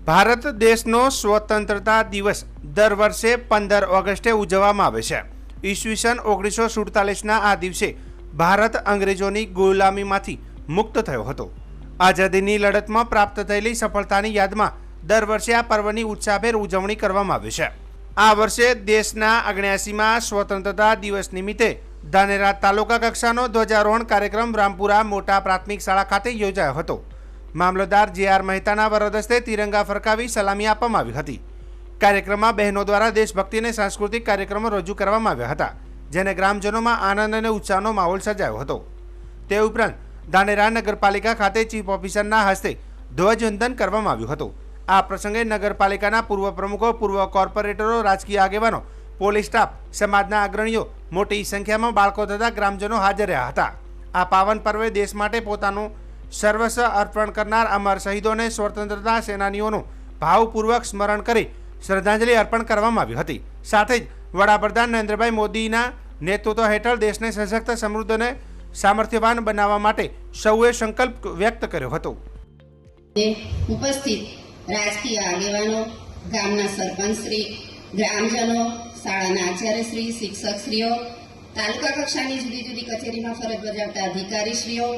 ભારત દેશનો સ્વતંત્રતા દિવસ દર વર્ષે 15 ઓગસ્ટે ઉજવવામાં આવે છે। ઈસવીસન 1947ના આ દિવસે ભારત અંગ્રેજોની ગુલામીમાંથી મુક્ત થયો હતો। આઝાદીની લડતમાં પ્રાપ્ત થયેલી સફળતાની યાદમાં દર વર્ષે આ પર્વની ઉત્સાહભેર ઉજવણી કરવામાં આવે છે। આ વર્ષે દેશના 79મા સ્વતંત્રતા દિવસ નિમિત્તે ધાનેરા તાલુકા કક્ષાનો ધ્વજારોહણ કાર્યક્રમ રામપુરા મોટા પ્રાથમિક શાળા ખાતે યોજાયો હતો। મામલતદાર જે.આર. મહેતાના વરદ હસ્તે તિરંગા ફરકાવી સલામી આપવામાં આવી હતી। કાર્યક્રમમાં બહેનો દ્વારા દેશભક્તિ અને સાંસ્કૃતિક કાર્યક્રમો રજૂ કરવામાં આવ્યા હતા, જેને ગ્રામજનોમાં આનંદ અને ઉત્સાહનો માહોલ સર્જાયો હતો। તે ઉપરાંત ધાનેરા નગરપાલિકા ખાતે ચીફ ઓફિસરના હસ્તે ધ્વજવંદન કરવામાં આવ્યું હતું। આ પ્રસંગે નગરપાલિકાના પૂર્વ પ્રમુખો, પૂર્વ કોર્પોરેટરો, રાજકીય આગેવાનો, પોલીસ સ્ટાફ, સમાજના અગ્રણીઓ, મોટી સંખ્યામાં બાળકો તથા ગ્રામજનો હાજર રહ્યા હતા। આ પાવન પર્વે દેશ માટે પોતાનું સર્વસ્વ અર્પણ કરનાર અમર શહીદોને સ્વતંત્રતા સેનાનીઓનું ભાવપૂર્વક સ્મરણ કરી શ્રદ્ધાંજલિ અર્પણ કરવામાં આવી હતી। સાથે જ વડાપ્રધાન નરેન્દ્રભાઈ મોદીના નેતૃત્વ હેઠળ દેશને સશક્ત, સમૃદ્ધ અને સામર્થ્યવાન બનાવવા માટે સૌએ સંકલ્પ વ્યક્ત કર્યો હતો। ઉપસ્થિત રાજકીય આગેવાનો, ગામના સરપંચશ્રી, ગ્રામજનો, શાળાના આચાર્યશ્રી, શિક્ષકશ્રીઓ, તાલુકા કક્ષાની જુદી જુદી કચેરીમાં ફરજ બજાવતા અધિકારીશ્રીઓ,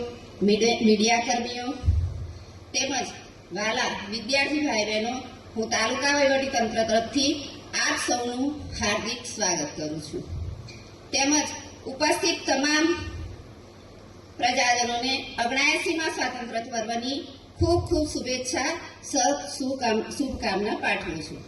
મીડિયા કર્મીઓ તેમજ વાલા વિદ્યાર્થી ભાઈ બહેનો, હું તાલુકા વહીવટીતંત્ર તરફથી આપ સૌનું હાર્દિક સ્વાગત કરું છું। તેમજ ઉપસ્થિત તમામ પ્રજાજનોને 79મા સ્વાતંત્ર્ય પર્વની ખૂબ ખૂબ શુભેચ્છા, શુભકામના પાઠવું છું।